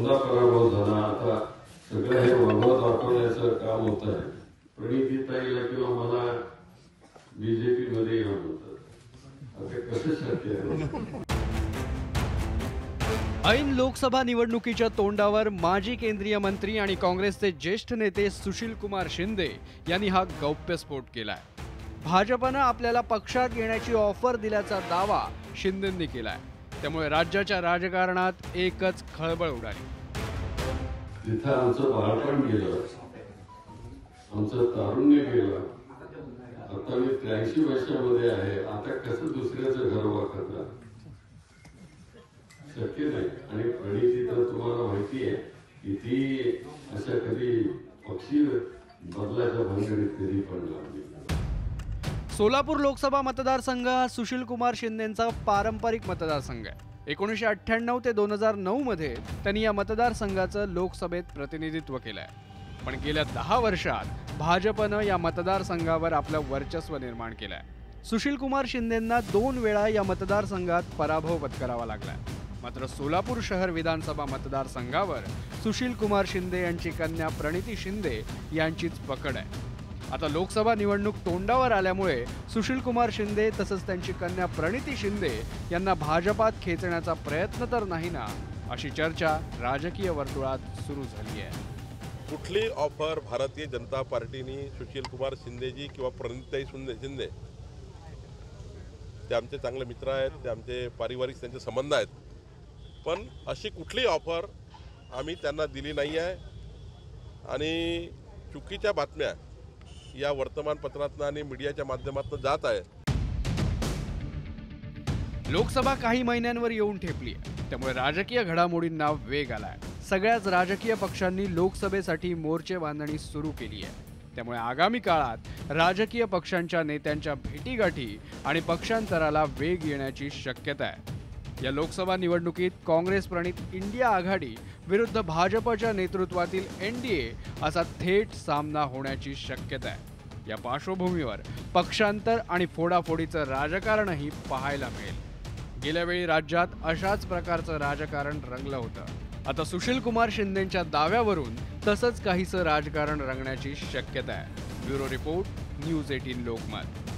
समजा पराभव झाला, आता सगळं हे वैभव दाखवण्याचं काम होत आहे. प्रणितीताईला किंवा मला बीजेपी मध्ये येऊन होतं, आता कसं शक्य आहे? ऐन लोकसभा निवडणुकीच्या तोंडावर माजी केंद्रीय मंत्री आणि काँग्रेसचे ज्येष्ठ नेते सुशील कुमार शिंदे यांनी हा गौप्यस्फोट केलाय. भाजपनं आपल्याला पक्षात येण्याची ऑफर दिल्याचा दावा शिंदेंनी केलाय. त्यामुळे राज्याच्या राजकारणात एकच खळबळ उडाली. तिथं आमचं बाळपण गेलं, आमचं तारुण्य गेलं. आता मी 83 वर्षामध्ये आहे. आता कसं दुसऱ्याचं घर वाकत शक्य नाही. आणि प्रणिती तर तुम्हाला माहिती आहे की ती अशा कधी पक्षी बदलाच्या भानगडीत कधी पण लागली. सोलापूर लोकसभा मतदारसंघ हा सुशील कुमार शिंदेंचा पारंपरिक मतदारसंघ आहे. 1998 ते 2009 मध्ये त्यांनी या मतदारसंघाचं लोकसभेत प्रतिनिधित्व केलंय. पण गेल्या 10 वर्षात भाजपनं या मतदारसंघावर आपलं वर्चस्व निर्माण केलंय. सुशील कुमार शिंदेंना 2 वेळा या मतदारसंघात पराभव पत्करावा लागलाय. मात्र सोलापूर शहर विधानसभा मतदारसंघावर सुशील कुमार शिंदे यांची कन्या प्रणिती शिंदे यांचीच पकड आहे. आता लोकसभा निवडणूक तोंडावर आल्यामुळे सुशील कुमार शिंदे तसंच त्यांची कन्या प्रणिती शिंदे यांना भाजपात खेचण्याचा प्रयत्न तर नाही ना, अशी चर्चा राजकीय वर्तुळात सुरू झाली आहे. कुठली ऑफर भारतीय जनता पार्टीने सुशील कुमार शिंदेजी किंवा प्रणितीताई शिंदे ते आमचे चांगले मित्र आहेत, ते आमचे पारिवारिक त्यांचे संबंध आहेत, पण अशी कुठली ऑफर आम्ही त्यांना दिली नाही आहे. आणि चुकीच्या बातम्या या वर्तमानपत्रातून आणि मीडियाच्या माध्यमातून जात आहेत. लोकसभा काही महिन्यांवर येऊन ठेपली आहे. त्यामुळे राजकीय घडामोडींना वेग आलाय. सगळ्याच राजकीय पक्षांनी लोकसभेसाठी मोर्चे बांधणी सुरू केली आहे. त्यामुळे आगामी काळात राजकीय पक्षांच्या नेत्यांच्या भेटीगाठी आणि पक्षांतराला वेग येण्याची शक्यता आहे. या लोकसभा निवडणुकीत काँग्रेस प्रणित इंडिया आघाडी विरुद्ध भाजपच्या नेतृत्वातील एनडीए असा थेट सामना होण्याची शक्यता आहे. या पार्श्वभूमीवर पक्षांतर आणि फोडाफोडीचं राजकारणही पाहायला मिळेल. गेल्या वेळी राज्यात अशाच प्रकारचं राजकारण रंगलं होतं. आता सुशील कुमार शिंदेंच्या दाव्यावरून तसंच काहीसं राजकारण रंगण्याची शक्यता आहे. Bureau report, news 18 Lokmat.